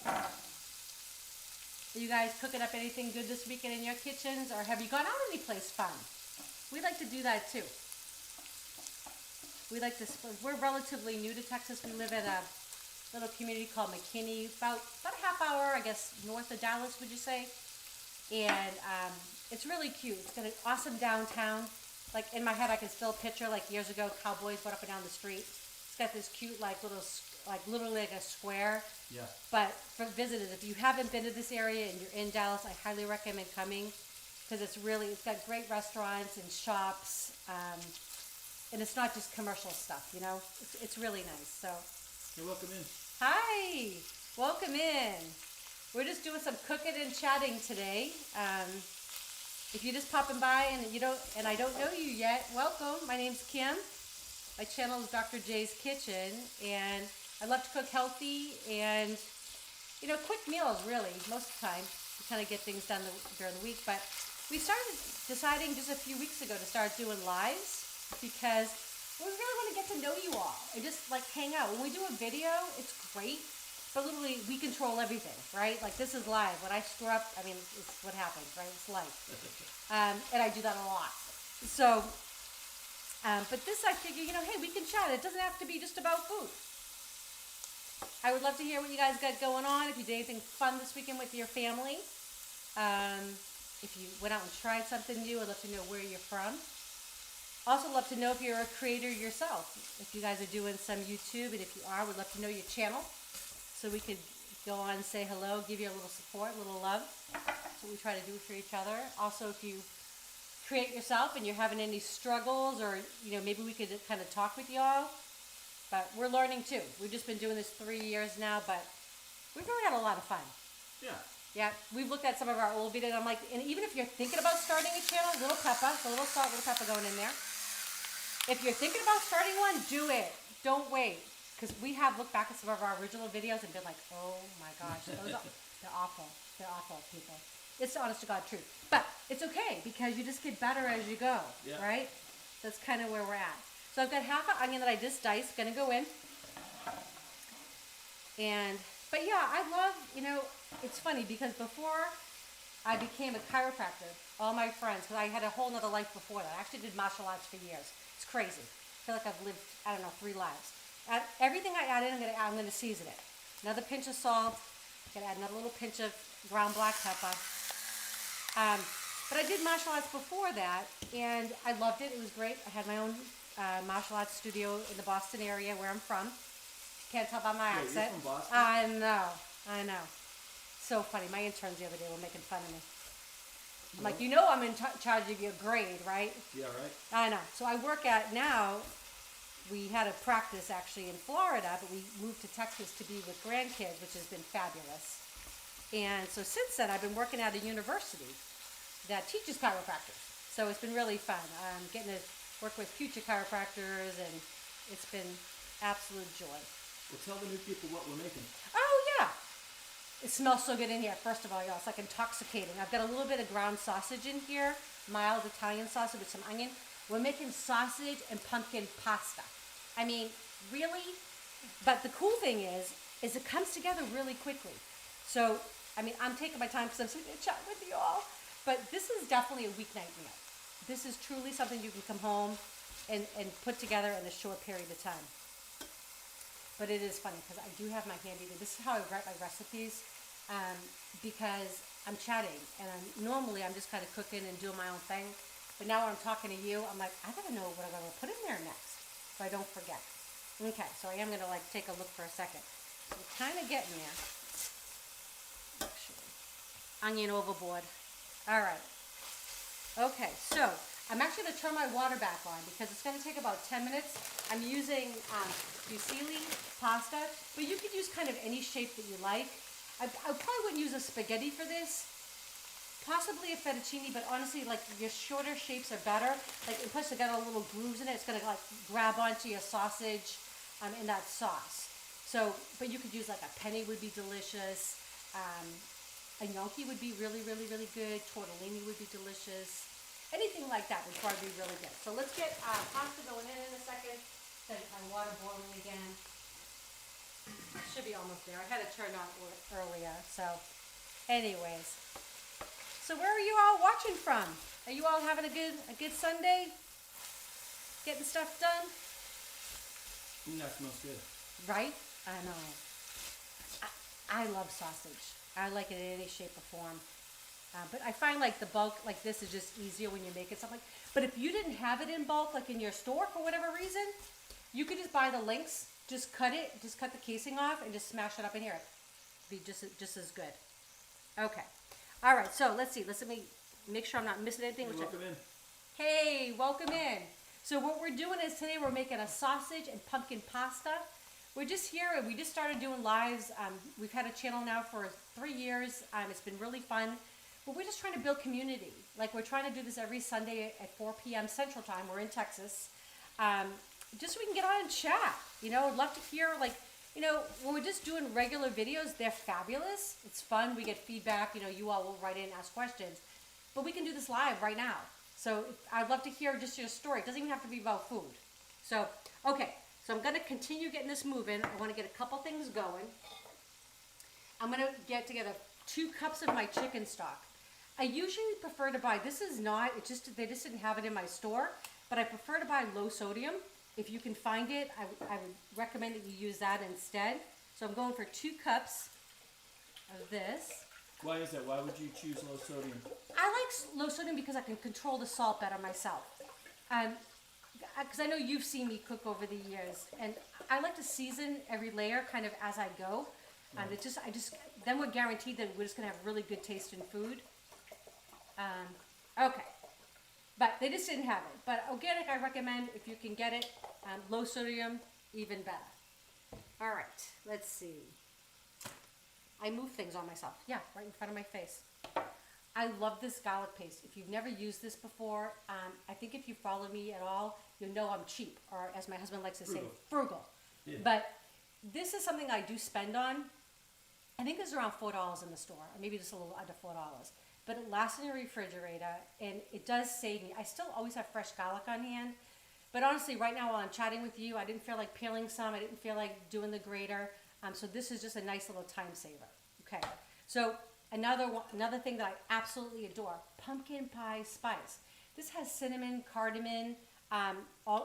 Are you guys cooking up anything good this weekend in your kitchens, or have you gone out anyplace fun? We like to do that too. We're relatively new to Texas. We live in a little community called McKinney, about a half hour, I guess, north of Dallas, would you say? And it's really cute. It's got an awesome downtown. Like in my head, I can still picture like years ago, cowboys went up and down the street. It's got this cute, literally like a square. Yeah. But for visitors, if you haven't been to this area and you're in Dallas, I highly recommend coming because it's got great restaurants and shops, and it's not just commercial stuff. It's really nice. So. You're welcome in. Hi, welcome in. We're just doing some cooking and chatting today. If you're just popping by and I don't know you yet, welcome. My name's Kim. My channel is Dr. J's Kitchen, and I love to cook healthy and quick meals really most of the time to kind of get things done during the week. But we started deciding just a few weeks ago to start doing lives because we really want to get to know you all and just like hang out. When we do a video, it's great. But literally, we control everything, right? Like, this is live. When I screw up, I mean, it's what happens, right? It's life. And I do that a lot. So, but this, I figure, hey, we can chat. It doesn't have to be just about food. I would love to hear what you guys got going on. If you did anything fun this weekend with your family. If you went out and tried something new, I'd love to know where you're from. Also love to know if you're a creator yourself. If you guys are doing some YouTube, and if you are, we'd love to know your channel. So we could go on and say hello, give you a little support, a little love. That's what we try to do for each other. Also, if you create yourself and you're having any struggles, or maybe we could kind of talk with y'all. But we're learning too. We've just been doing this 3 years now, but we've really had a lot of fun. Yeah. Yeah, we've looked at some of our old videos. I'm like, and even if you're thinking about starting a channel, little pepper, a little salt, little pepper going in there. If you're thinking about starting one, do it. Don't wait. Because we have looked back at some of our original videos and been like, oh my gosh, they're awful. They're awful, people. It's the honest to God truth. But it's okay because you just get better as you go, right? That's kind of where we're at. So I've got half an onion that I just diced, gonna go in. But yeah, I love, it's funny because before I became a chiropractor. All my friends, because I had a whole nother life before that. I actually did martial arts for years. It's crazy. I feel like I've lived, I don't know, 3 lives. Everything I add in, I'm gonna season it. Another pinch of salt. I'm gonna add another little pinch of ground black pepper. But I did martial arts before that, and I loved it. It was great. I had my own martial arts studio in the Boston area where I'm from. Can't tell by my accent. You're from Boston? I know. So funny. My interns the other day were making fun of me. I'm like, I'm in charge of your grade, right? Yeah, right. I know. So I work at now. We had a practice actually in Florida, but we moved to Texas to be with grandkids, which has been fabulous. And so since then, I've been working at a university that teaches chiropractors. So it's been really fun. I'm getting to work with future chiropractors, and it's been absolute joy. Well, tell the new people what we're making. Oh, yeah. It smells so good in here. First of all, y'all, it's like intoxicating. I've got a little bit of ground sausage in here, mild Italian sausage with some onion. We're making sausage and pumpkin pasta. I mean, really? But the cool thing is it comes together really quickly. So, I mean, I'm taking my time because I'm sitting here chatting with you all. But this is definitely a weeknight meal. This is truly something you can come home and put together in a short period of time. But it is funny because I do have my handy. This is how I write my recipes because I'm chatting and normally I'm just kind of cooking and doing my own thing. But now when I'm talking to you, I'm like, I gotta know what I'm gonna put in there next so I don't forget. Okay, so I am gonna like take a look for a second. So we're kind of getting there. Actually, onion overboard. All right. Okay, so I'm actually going to turn my water back on because it's going to take about 10 minutes. I'm using fusilli pasta, but you could use kind of any shape that you like. I probably wouldn't use a spaghetti for this. Possibly a fettuccine, but honestly, like your shorter shapes are better. Like, and plus, they got a little grooves in it. It's going to like grab onto your sausage in that sauce. So, but you could use like a penne would be delicious. A gnocchi would be really, really, really good. Tortellini would be delicious. Anything like that would probably be really good. So let's get pasta going in a second. Get my water boiling again. Should be almost there. I had it turned on earlier. So anyways. So where are you all watching from? Are you all having a good Sunday? Getting stuff done? That smells good. Right? I know. I love sausage. I like it in any shape or form. But I find like the bulk like this is just easier when you make it something. But if you didn't have it in bulk, like in your store for whatever reason, you could just buy the links, just cut the casing off and just smash it up in here. It'd be just as good. Okay. All right, so let's see. Let me make sure I'm not missing anything. Welcome in. Hey, welcome in. So what we're doing is today we're making a sausage and pumpkin pasta. We're just here and we just started doing lives. We've had a channel now for 3 years. It's been really fun. But we're just trying to build community. Like we're trying to do this every Sunday at 4 p.m. Central Time. We're in Texas. Just so we can get on and chat. I'd love to hear when we're just doing regular videos, they're fabulous. It's fun. We get feedback. You all will write in and ask questions. But we can do this live right now. So I'd love to hear just your story. It doesn't even have to be about food. So, okay. So I'm going to continue getting this moving. I want to get a couple things going. I'm going to get together 2 cups of my chicken stock. I usually prefer to buy, they just didn't have it in my store, but I prefer to buy low sodium. If you can find it, I would recommend that you use that instead. So I'm going for 2 cups of this. Why is that? Why would you choose low sodium? I like low sodium because I can control the salt better myself. Because I know you've seen me cook over the years, and I like to season every layer kind of as I go. And then we're guaranteed that we're just gonna have really good taste in food. Okay, but they just didn't have it. But organic, I recommend if you can get it. Low sodium, even better. All right, let's see. I move things on myself. Yeah, right in front of my face. I love this garlic paste. If you've never used this before, I think if you follow me at all, you'll know I'm cheap, or as my husband likes to say, frugal. Yeah. But this is something I do spend on. I think it's around $4 in the store, or maybe just a little under $4. But it lasts in your refrigerator, and it does save me. I still always have fresh garlic on hand. But honestly, right now while I'm chatting with you, I didn't feel like peeling some. I didn't feel like doing the grater. So this is just a nice little time saver. Okay. So Another thing that I absolutely adore, pumpkin pie spice. This has cinnamon, cardamom,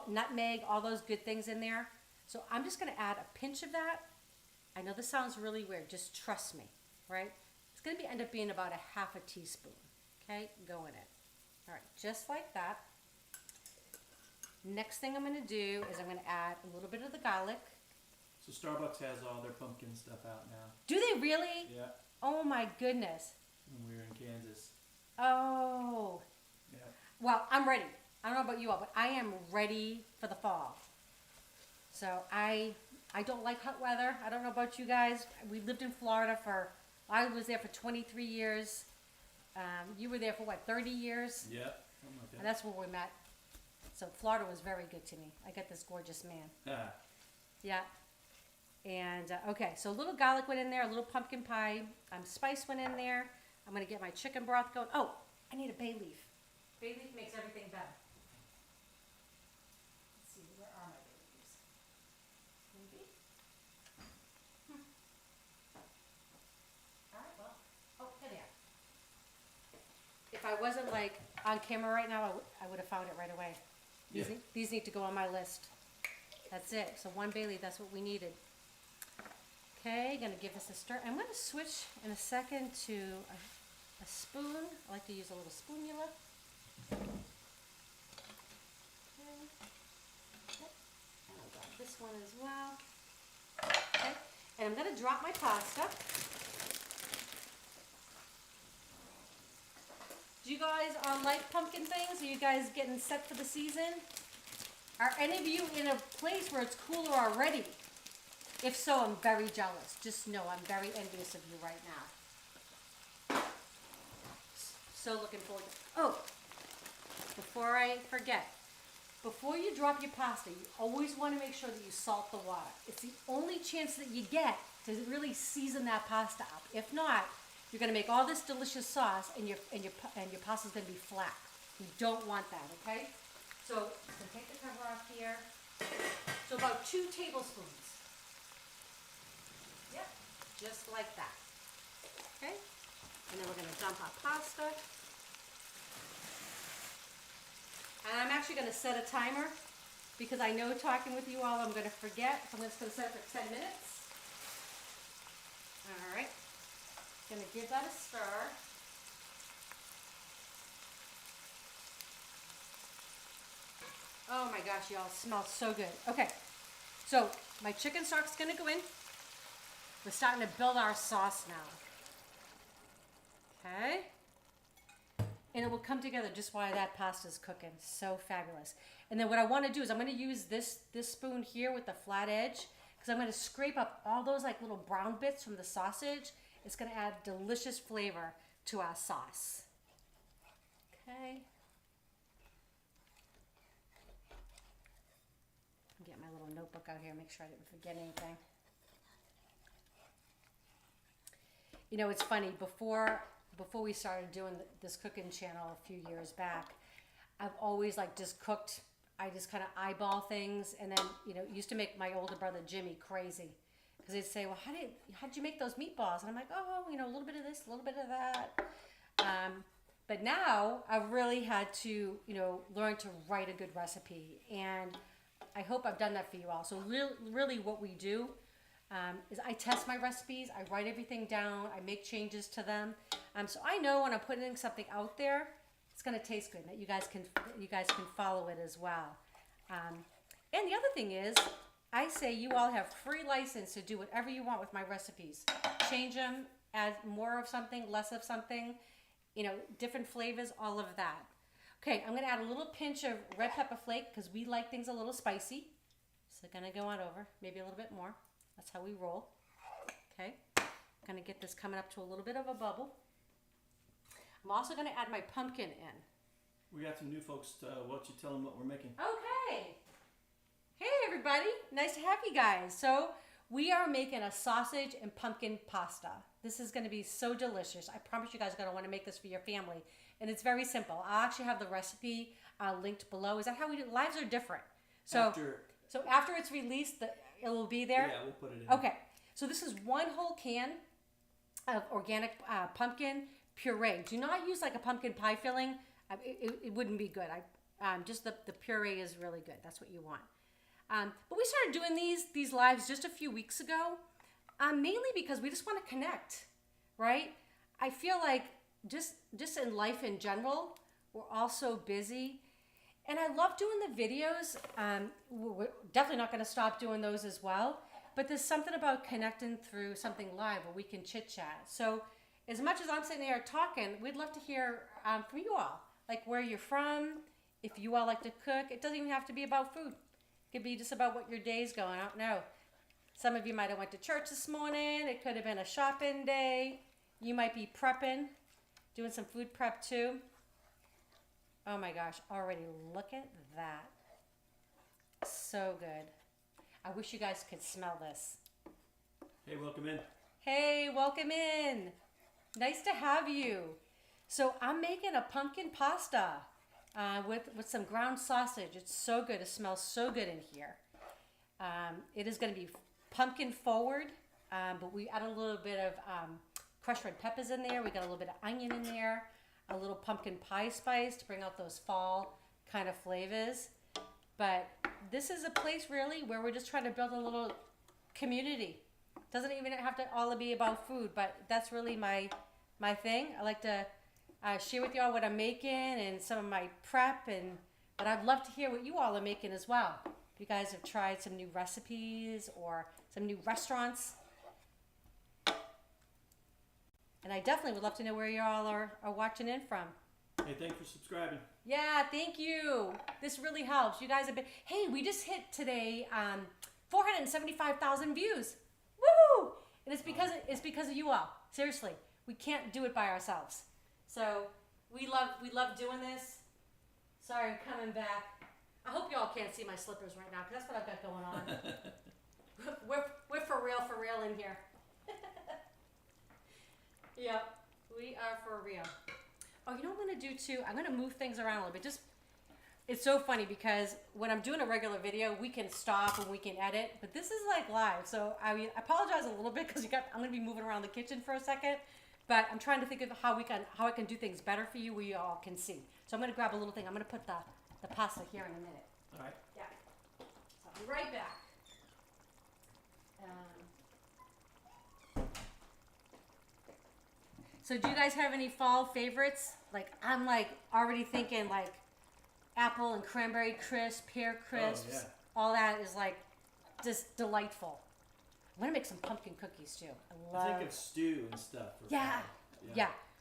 nutmeg, all those good things in there. So I'm just going to add a pinch of that. I know this sounds really weird. Just trust me, right? It's going to end up being about a half a teaspoon. Okay, go in it. All right, just like that. Next thing I'm going to do is I'm going to add a little bit of the garlic. So Starbucks has all their pumpkin stuff out now. Do they really? Yeah. Oh my goodness. When we were in Kansas. Oh. Yeah. Well, I'm ready. I don't know about you all, but I am ready for the fall. So I don't like hot weather. I don't know about you guys. We lived in Florida I was there for 23 years. You were there for what, 30 years? Yeah, something like that. And that's where we met. So Florida was very good to me. I got this gorgeous man. Ah. Yeah. And, okay, so a little garlic went in there, a little pumpkin pie spice went in there. I'm going to get my chicken broth going. Oh, I need a bay leaf. Bay leaf makes everything better. Let's see, where are my bay leaves? Maybe? All right, well, oh, here they are. If I wasn't like on camera right now, I would have found it right away. These need to go on my list. That's it. So one bay leaf, that's what we needed. Okay, gonna give this a stir. I'm gonna switch in a second to a spoon. I like to use a little spoonula. Okay. Yep. And I'll grab this one as well. Okay. And I'm gonna drop my pasta. Do you guys like pumpkin things? Are you guys getting set for the season? Are any of you in a place where it's cooler already? If so, I'm very jealous. Just know I'm very envious of you right now. So looking forward to it. Oh, before I forget, before you drop your pasta, you always want to make sure that you salt the water. It's the only chance that you get to really season that pasta up. If not, you're going to make all this delicious sauce and your pasta's going to be flat. You don't want that, okay? So take the cover off here. So about 2 tablespoons. Yep, just like that. Okay? And then we're going to dump our pasta. And I'm actually going to set a timer because I know talking with you all I'm going to forget. So I'm just going to set it for 10 minutes. All right. Going to give that a stir. Oh my gosh, y'all, smells so good. Okay, so my chicken stock's gonna go in. We're starting to build our sauce now. Okay. And it will come together just while that pasta's cooking. So fabulous. And then what I wanna do is I'm gonna use this spoon here with the flat edge because I'm gonna scrape up all those like little brown bits from the sausage. It's gonna add delicious flavor to our sauce. Okay. Get my little notebook out here, make sure I didn't forget anything. You know, it's funny, before we started doing this cooking channel a few years back, I've always like just cooked, I just kind of eyeball things, and then, you know, it used to make my older brother Jimmy crazy. Because they'd say, well, how'd you make those meatballs? And I'm like, oh, you know, a little bit of this, a little bit of that. But now I've really had to, you know, learn to write a good recipe. And I hope I've done that for you all. So really what we do is I test my recipes. I write everything down. I make changes to them. So I know when I'm putting something out there, it's going to taste good. That you guys can follow it as well. And the other thing is, I say you all have free license to do whatever you want with my recipes. Change them, add more of something, less of something, you know, different flavors, all of that. Okay, I'm gonna add a little pinch of red pepper flake because we like things a little spicy. So gonna go on over, maybe a little bit more. That's how we roll. Okay, gonna get this coming up to a little bit of a bubble. I'm also gonna add my pumpkin in. We got some new folks. Why don't you tell them what we're making? Okay. Hey everybody, nice to have you guys. So we are making a sausage and pumpkin pasta. This is gonna be so delicious. I promise you guys are gonna wanna make this for your family. And it's very simple. I'll actually have the recipe linked below. Is that how we do it? Lives are different. So after it's released, it will be there? Yeah, we'll put it in. Okay, so this is 1 whole can. of organic pumpkin puree. Do not use like a pumpkin pie filling. It wouldn't be good. Just the puree is really good. That's what you want. But we started doing these lives just a few weeks ago, mainly because we just want to connect, right? I feel like just in life in general, we're all so busy. And I love doing the videos. We're definitely not going to stop doing those as well. But there's something about connecting through something live where we can chit chat. So as much as I'm sitting there talking, we'd love to hear from you all. Like where you're from, if you all like to cook. It doesn't even have to be about food. It could be just about what your day's going. I don't know. Some of you might have went to church this morning. It could have been a shopping day. You might be prepping, doing some food prep too. Oh my gosh, already look at that. So good. I wish you guys could smell this. Hey, welcome in. Hey, welcome in. Nice to have you. So I'm making a pumpkin pasta with some ground sausage. It's so good. It smells so good in here. It is going to be pumpkin forward, but we add a little bit of crushed red peppers in there. We got a little bit of onion in there, a little pumpkin pie spice to bring out those fall kind of flavors. But this is a place really where we're just trying to build a little community. Doesn't even have to all be about food, but that's really my thing. I like to share with you all what I'm making and some of my prep, but I'd love to hear what you all are making as well. If you guys have tried some new recipes or some new restaurants. And I definitely would love to know where you all are watching in from. Hey, thanks for subscribing. Yeah, thank you. This really helps. You guys have been, hey, we just hit today 475,000 views. Woo! And it's because of you all. Seriously, we can't do it by ourselves. So we love doing this. Sorry, I'm coming back. I hope y'all can't see my slippers right now because that's what I've got going on. we're for real in here. Yep, we are for real. Oh, you know what I'm going to do too? I'm going to move things around a little bit. It's so funny because when I'm doing a regular video, we can stop and we can edit, but this is like live. So I apologize a little bit because I'm going to be moving around the kitchen for a second, but I'm trying to think of how I can do things better for you where you all can see. So I'm going to grab a little thing. I'm going to put the pasta here in a minute. All right. Yeah. So I'll be right back. So do you guys have any fall favorites? Like I'm like already thinking like apple and cranberry crisp, pear crisps. Oh, yeah. All that is like just delightful. I'm gonna make some pumpkin cookies too. I think of stew and stuff. Yeah.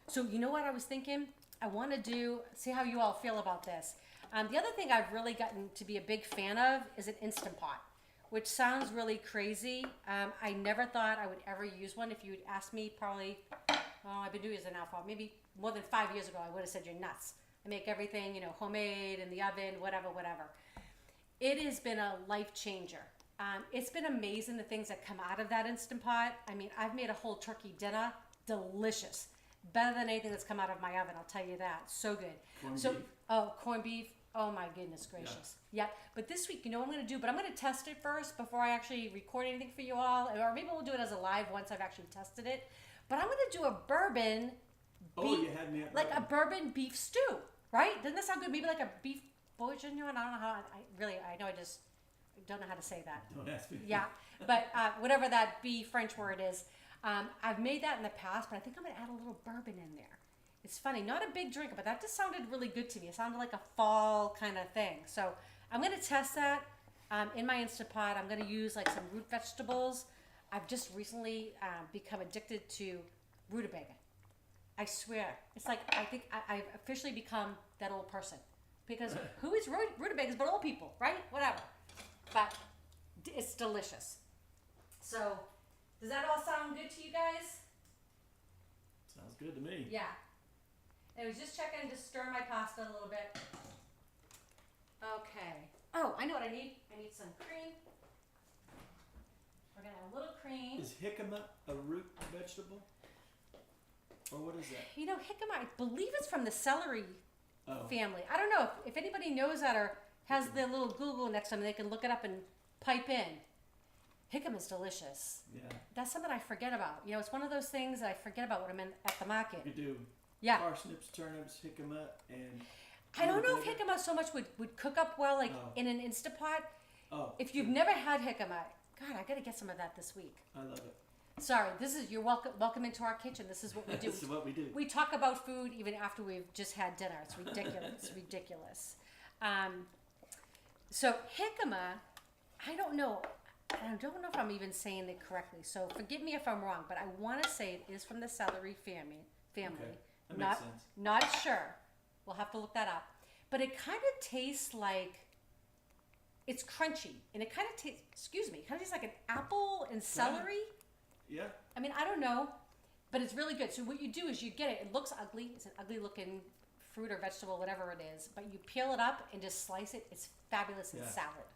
So you know what I was thinking? I want to see how you all feel about this. The other thing I've really gotten to be a big fan of is an Instant Pot, which sounds really crazy. I never thought I would ever use one. If you had asked me probably, I've been doing this now for maybe more than 5 years ago, I would have said you're nuts. I make everything, homemade in the oven, whatever. It has been a life changer. It's been amazing the things that come out of that Instant Pot. I mean, I've made a whole turkey dinner, delicious. Better than anything that's come out of my oven, I'll tell you that. So good. Corned beef. Oh my goodness gracious. Yeah. But this week, you know what I'm going to do? But I'm going to test it first before I actually record anything for you all. Or maybe we'll do it as a live once I've actually tested it. But I'm going to do a bourbon beef, you had me at like a bourbon beef stew, right? Doesn't that sound good? Maybe like a beef bourguignon. I don't know how. I know I just don't know how to say that. Don't ask me. Yeah, but whatever that beef French word is, I've made that in the past. But I think I'm going to add a little bourbon in there. It's funny, not a big drinker, but that just sounded really good to me. It sounded like a fall kind of thing. So I'm going to test that in my Instant Pot. I'm going to use like some root vegetables. I've just recently become addicted to rutabaga. I swear. It's like I think I've officially become that old person. Because who is rutabagas but old people, right? Whatever. But it's delicious. So does that all sound good to you guys? Sounds good to me. Yeah. I was just checking to stir my pasta a little bit. Okay. Oh, I know what I need. I need some cream. We're going to add a little cream. Is jicama a root vegetable? Or what is that? Jicama, I believe it's from the celery family. I don't know if anybody knows that or has the little Google next to them, they can look it up and pipe in. Jicama is delicious. Yeah, That's something I forget about. You know, it's one of those things that I forget about when I'm at the market. you do Yeah. parsnips, turnips, jicama, and I don't know if vinegar. jicama so much would cook up well, like Oh. in an Instapot. Oh, If you've never had jicama, God, I gotta get some of that this week. I love it. Sorry, this is you're welcome into our kitchen. This is what we do. This is what we do. We talk about food even after we've just had dinner. It's ridiculous. It's ridiculous. So jicama, I don't know. I don't know if I'm even saying it correctly. So forgive me if I'm wrong, but I want to say it is from the celery family. Okay, that Not makes sense. not sure. We'll have to look that up. But it kind of tastes like it's crunchy, and it kind of tastes. Excuse me, kind of tastes like an apple and celery. Yeah, I mean, I don't know, but it's really good. So what you do is you get it. It looks ugly. It's an ugly looking fruit or vegetable, whatever it is. But you peel it up and just slice it. It's fabulous in Yeah. salad.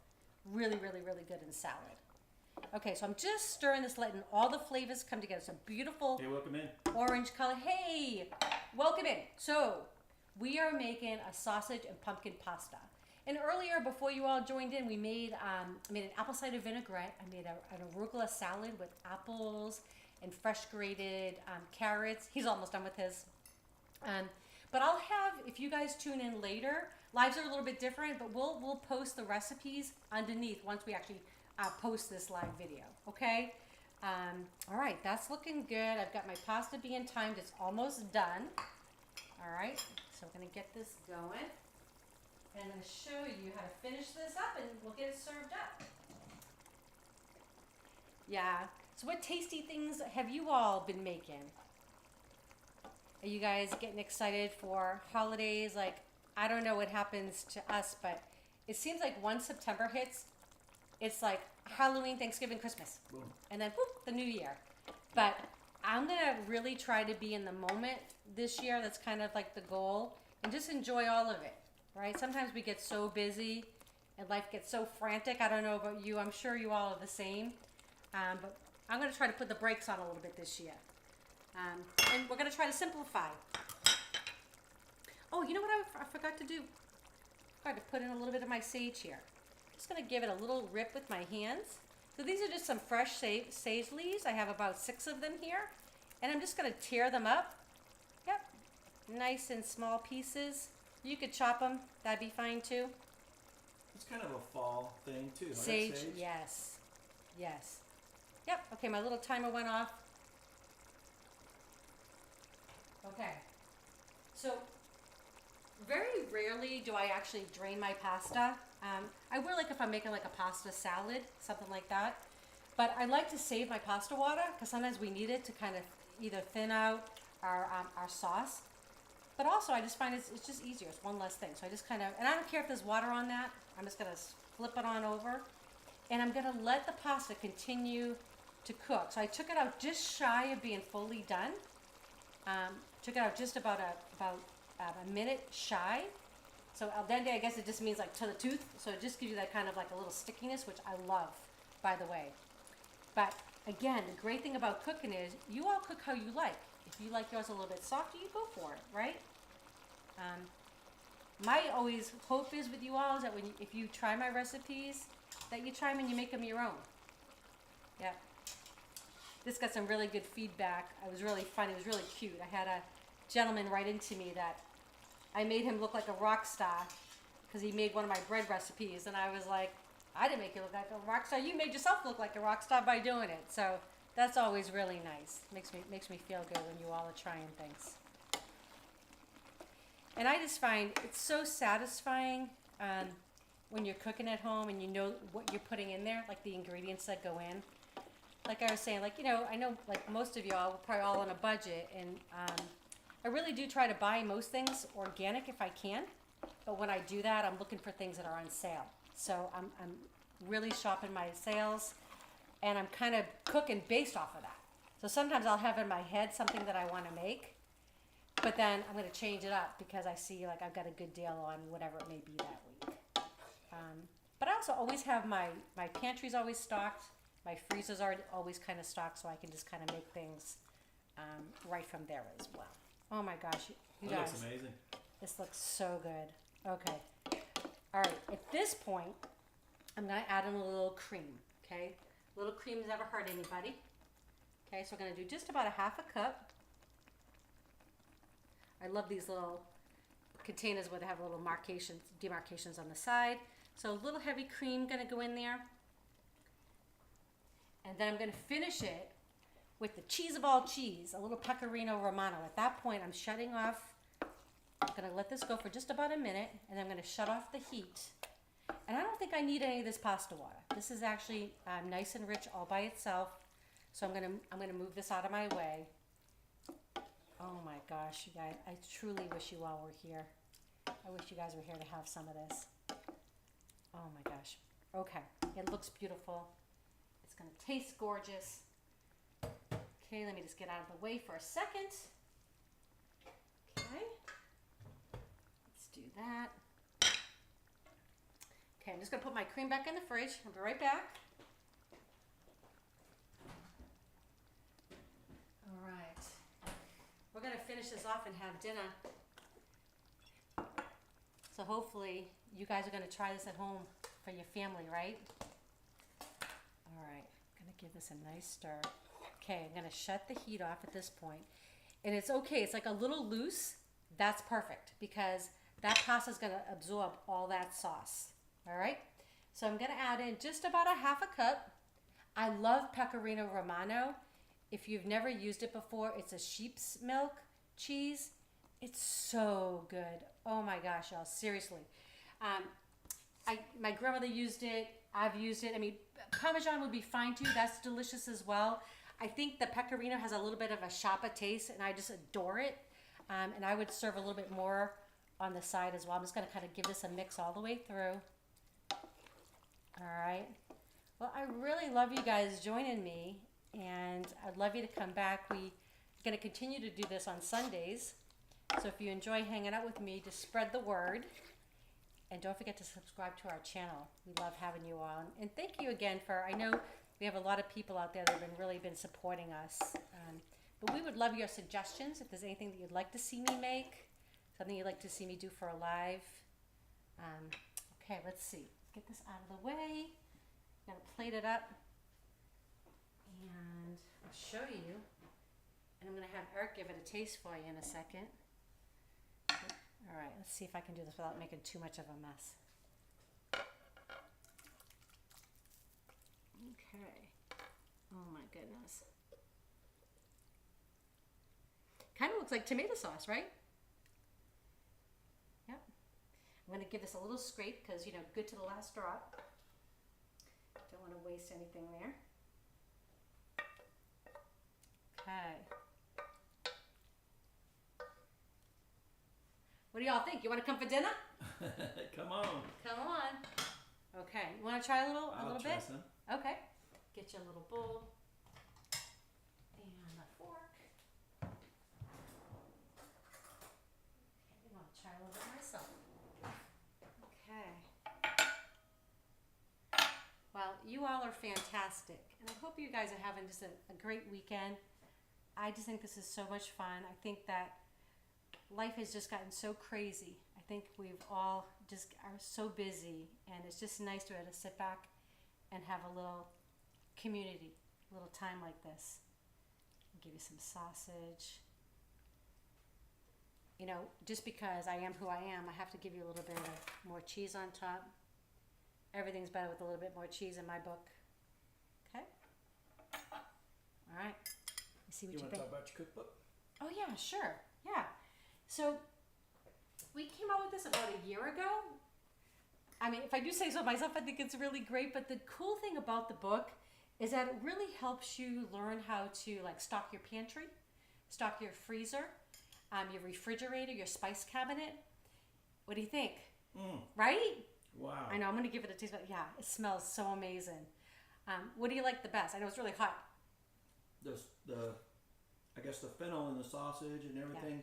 Really, really, really good in salad. Okay, so I'm just stirring this, letting all the flavors come together. It's a beautiful hey, welcome in. orange color. Hey, welcome in. So we are making a sausage and pumpkin pasta. And earlier, before you all joined in, we made I made an apple cider vinaigrette. I made an arugula salad with apples and fresh grated carrots. He's almost done with his. But I'll have, if you guys tune in later, lives are a little bit different, but we'll post the recipes underneath once we actually post this live video. Okay. All right, that's looking good. I've got my pasta being timed. It's almost done. All right, so I'm gonna get this going. And I'm going to show you how to finish this up and we'll get it served up. Yeah. So what tasty things have you all been making? Are you guys getting excited for holidays? Like, I don't know what happens to us, but it seems like once September hits, it's like Halloween, Thanksgiving, Christmas. Boom. And then whoop, the new year. But I'm going to really try to be in the moment this year. That's kind of like the goal. And just enjoy all of it. Right? Sometimes we get so busy and life gets so frantic. I don't know about you. I'm sure you all are the same. But I'm going to try to put the brakes on a little bit this year. And we're going to try to simplify. Oh, you know what I forgot to do? I forgot to put in a little bit of my sage here. Just going to give it a little rip with my hands. So these are just some fresh sage leaves. I have about 6 of them here. And I'm just going to tear them up. Yep. Nice and small pieces. You could chop them. That'd be fine too. It's kind of a fall thing too. Right? Sage, yes. Yes. Yep. Okay, my little timer went off. Okay. So, very rarely do I actually drain my pasta. I will, like if I'm making like a pasta salad, something like that. But I like to save my pasta water because sometimes we need it to kind of either thin out our sauce. But also, I just find it's just easier. It's one less thing. So I just kind of, and I don't care if there's water on that. I'm just going to flip it on over. And I'm going to let the pasta continue to cook. So I took it out just shy of being fully done. Took it out just about a minute shy. So al dente, I guess it just means like to the tooth. So it just gives you that kind of like a little stickiness, which I love, by the way. But again, the great thing about cooking is you all cook how you like. If you like yours a little bit softer, you go for it, right? My always hope is with you all is that if you try my recipes, that you try them and you make them your own. Yeah. This got some really good feedback. It was really funny. It was really cute. I had a gentleman write into me that I made him look like a rock star because he made one of my bread recipes, and I was like, I didn't make you look like a rock star. You made yourself look like a rock star by doing it. So that's always really nice. Makes me feel good when you all are trying things. And I just find it's so satisfying when you're cooking at home and you know what you're putting in there, like the ingredients that go in. Like I was saying, like, you know, I know like most of y'all, we're probably all on a budget, and I really do try to buy most things organic if I can. But when I do that, I'm looking for things that are on sale. So I'm really shopping my sales, and I'm kind of cooking based off of that. So sometimes I'll have in my head something that I want to make, but then I'm going to change it up because I see like I've got a good deal on whatever it may be that week. But I also always have my pantry's always stocked. My freezer's are always kind of stocked, so I can just kind of make things right from there as well. Oh my gosh, you That guys. looks amazing. This looks so good. Okay. All right. At this point, I'm going to add in a little cream, okay? A Little creams never hurt anybody. Okay, so we're gonna do just about a half a cup. I love these little containers where they have little demarcations on the side. So a little heavy cream gonna go in there. And then I'm gonna finish it with the cheese of all cheese, a little pecorino romano. At that point, I'm shutting off. I'm gonna let this go for just about a minute, and then I'm gonna shut off the heat. And I don't think I need any of this pasta water. This is actually nice and rich all by itself. So I'm gonna move this out of my way. Oh my gosh, you guys! I truly wish you all were here. I wish you guys were here to have some of this. Oh my gosh. Okay, it looks beautiful. It's gonna taste gorgeous. Okay, let me just get out of the way for a second. Okay, let's do that. Okay, I'm just gonna put my cream back in the fridge. I'll be right back. All right, we're gonna finish this off and have dinner. So hopefully you guys are gonna try this at home for your family, right? All right, I'm gonna give this a nice stir. Okay, I'm gonna shut the heat off at this point. And it's okay, it's like a little loose. That's perfect because that pasta is gonna absorb all that sauce. All right, so I'm gonna add in just about a half a cup. I love pecorino romano. If you've never used it before, it's a sheep's milk cheese. It's so good. Oh my gosh, y'all, seriously. My grandmother used it. I've used it. I mean, Parmesan would be fine too. That's delicious as well. I think the pecorino has a little bit of a sharper taste, and I just adore it. And I would serve a little bit more on the side as well. I'm just going to kind of give this a mix all the way through. All right. Well, I really love you guys joining me, and I'd love you to come back. We're going to continue to do this on Sundays. So if you enjoy hanging out with me, just spread the word. And don't forget to subscribe to our channel. We love having you on. And thank you again I know we have a lot of people out there that have really been supporting us. But we would love your suggestions. If there's anything that you'd like to see me make, something you'd like to see me do for a live. Okay, let's see. Get this out of the way. I'm gonna plate it up. And I'll show you. And I'm gonna have Eric give it a taste for you in a second. All right, let's see if I can do this without making too much of a mess. Okay. Oh my goodness. Kind of looks like tomato sauce, right? Yep. I'm going to give this a little scrape because, you know, good to the last drop. Don't want to waste anything there. Okay. What do y'all think? You want to come for dinner? Come on. Come on. Okay. You want to try a little try bit? Some. Okay. Get you a little bowl and a fork. I want to try a little bit myself. Okay. Well, you all are fantastic, and I hope you guys are having just a great weekend. I just think this is so much fun. I think that life has just gotten so crazy. I think we've all just are so busy, and it's just nice to be able to sit back and have a little community, a little time like this. I'll give you some sausage. You know, just because I am who I am, I have to give you a little bit of more cheese on top. Everything's better with a little bit more cheese in my book. Okay? All right. You see what you think? You want to talk about your cookbook? Oh yeah, sure. Yeah. So we came out with this about a year ago. I mean, if I do say so myself, I think it's really great. But the cool thing about the book is that it really helps you learn how to like stock your pantry, stock your freezer, your refrigerator, your spice cabinet. What do you think? Right? Wow. I know, I'm going to give it a taste, but yeah, it smells so amazing. What do you like the best? I know it's really hot. I guess the fennel and the sausage and everything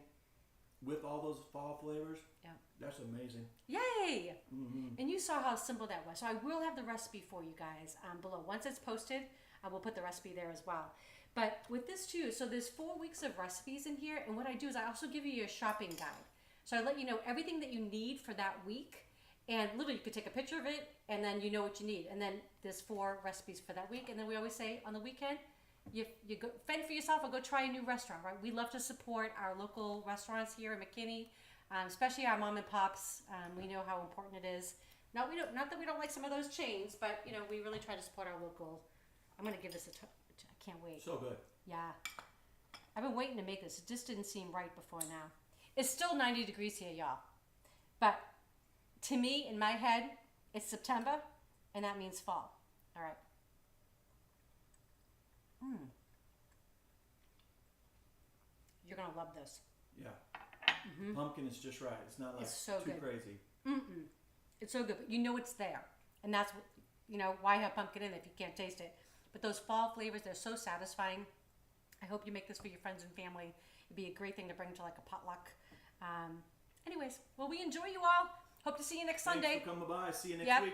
with all those fall flavors. Yeah. That's amazing. Yay! Mm-hmm. And you saw how simple that was. So I will have the recipe for you guys below. Once it's posted, I will put the recipe there as well. But with this too, so there's 4 weeks of recipes in here. And what I do is I also give you your shopping guide. So I let you know everything that you need for that week. And literally, you could take a picture of it, and then you know what you need. And then there's 4 recipes for that week. And then we always say on the weekend, you go fend for yourself or go try a new restaurant, right? We love to support our local restaurants here in McKinney, especially our mom and pops. We know how important it is. Not that we don't like some of those chains, but you know we really try to support our local. I'm gonna give this I can't wait. So good. Yeah, I've been waiting to make this. It just didn't seem right before now. It's still 90 degrees here, y'all, but to me, in my head, it's September, and that means fall. All right. You're gonna love this. Yeah. Pumpkin is just right. It's not like It's so too good. crazy. It's so good, but you know it's there, and that's what, you know, why have pumpkin in it if you can't taste it? But those fall flavors, they're so satisfying. I hope you make this for your friends and family. It'd be a great thing to bring to like a potluck. Anyways, well, we enjoy you all. Hope to see you next Sunday. Thanks for coming by. See you next Yep. week.